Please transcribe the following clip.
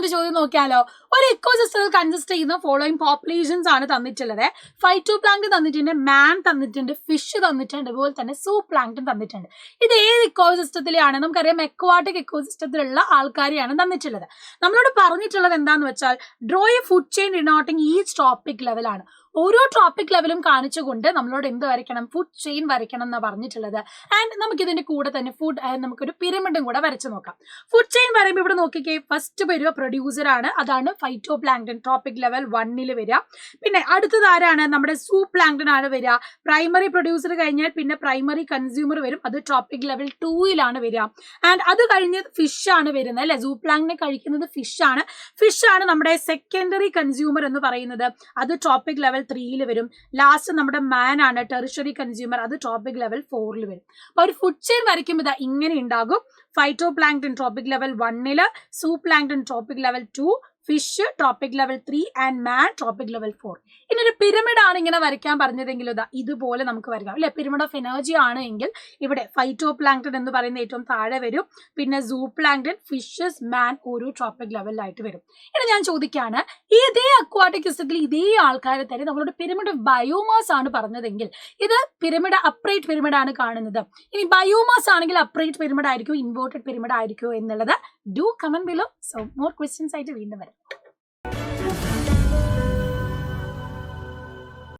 നമുക്കൊരു ചോദ്യം നോക്കിയാലോ. ഒരു ഇക്കോസിസ്റ്റത്തിൽ കൺസിസ്റ്റ് ചെയ്യുന്ന ഫോളോയിങ് പോപ്പുലേഷൻസ് ആണ് തന്നിട്ടുള്ളത്. ഫൈറ്റോപ്ലാങ്ക്ടൺ തന്നിട്ടുണ്ട്, മാൻ തന്നിട്ടുണ്ട്, ഫിഷ് തന്നിട്ടുണ്ട്, അതുപോലെ തന്നെ സൂപ്ലാങ്ക്ടൺ തന്നിട്ടുണ്ട്. ഇത് ഏത് ഇക്കോസിസ്റ്റത്തിലാണ്? നമുക്കറിയാം എക്വാട്ടിക് ഇക്കോസിസ്റ്റത്തിലുള്ള ആൾക്കാരെയാണ് തന്നിട്ടുള്ളത്. നമ്മളോട് പറഞ്ഞിട്ടുള്ളത് എന്താന്ന് വെച്ചാൽ draw A food chain denoting each topic ലെവലാണ്. ഓരോ ടോപ്പിക് ലെവലും കാണിച്ചുകൊണ്ട് നമ്മളോട് എന്ത് വരയ്ക്കണം? ഫുഡ് ചെയിൻ വരയ്ക്കണം എന്നാണ് പറഞ്ഞിട്ടുള്ളത്. ആൻഡ് നമുക്ക് ഇതിന്റെ കൂടെ തന്നെ നമുക്കൊരു പിരമിഡും കൂടെ വരച്ചു നോക്കാം. ഫുഡ് ചെയിൻ പറയുമ്പോൾ ഇവിടെ നോക്കിക്കേ, ഫസ്റ്റ് വരിക പ്രൊഡ്യൂസർ ആണ്, അതാണ് ഫൈറ്റോപ്ലാങ്ക്ടൺ ടോപ്പിക് ലെവൽ 1 വരിക. പിന്നെ അടുത്തത് ആരാണ്? നമ്മുടെ സൂപ്ലാങ്ക്ടൺ ആണ് വരിക. പ്രൈമറി പ്രൊഡ്യൂസർ കഴിഞ്ഞാൽ പിന്നെ പ്രൈമറി കൺസ്യൂമർ വരും, അത് ടോപ്പിക് ലെവൽ 2 വരിക. ആൻഡ് അത് കഴിഞ്ഞ് ഫിഷ് ആണ് വരുന്നത് അല്ലെ. സൂപ്ലാങ്ക്ടനെ കഴിക്കുന്നത് ഫിഷ് ആണ് നമ്മുടെ സെക്കൻഡറി കൺസ്യൂമർ എന്ന് പറയുന്നത്, അത് ടോപ്പിക് ലെവൽ 3 വരും. ലാസ്റ്റ് നമ്മുടെ മാൻ ആണ് ടെറിഷറി കൺസ്യൂമർ, അത് ടോപ്പിക് ലെവൽ 4 വരും. അപ്പൊ ഒരു ഫുഡ് ചെയിൻ വരയ്ക്കുമ്പോൾ ഇതാ ഇങ്ങനെ ഉണ്ടാകും. Phytoplankton topic level 1, zooplankton topic level 2, fish topic level 3 and man topic level 4. ഇനി ഒരു പിരമിഡ് ആണ് ഇങ്ങനെ വരയ്ക്കാൻ പറഞ്ഞതെങ്കിൽ ഇതാ ഇതുപോലെ നമുക്ക് വരയ്ക്കാം അല്ലെ. പിരമിഡ് ഓഫ് എനർജി ആണ് എങ്കിൽ ഇവിടെ ഫൈറ്റോപ്ലാങ്ക്ടൺ എന്ന് പറയുന്ന ഏറ്റവും താഴെ വരും, പിന്നെ സൂപ്ലാങ്ക്ടൺ, ഫിഷസ്, മാൻ ഓരോ ടോപ്പിക് ലെവലിലായിട്ട് വരും. ഇനി ഞാൻ ചോദിക്കുകയാണ്, ഇതേ അക്വാട്ടിക് സിസ്റ്റത്തിൽ ഇതേ ആൾക്കാരെ തന്നെ നമ്മളോട് പിരമിഡ് ഓഫ് ബയോമാസ് ആണ് പറഞ്ഞതെങ്കിൽ ഇത് പിരമിഡ് അപ്രൈറ്റ് പിരമിഡ് ആണ് കാണുന്നത്. ഇനി ബയോമാസ് ആണെങ്കിൽ അപ്രൈറ്റ് പിരമിഡ് ആയിരിക്കും, ഇൻവേർട്ടഡ് പിരമിഡ് ആയിരിക്കും എന്നുള്ളത് do comment below. So more questions ആയിട്ട് വീണ്ടും വരാം.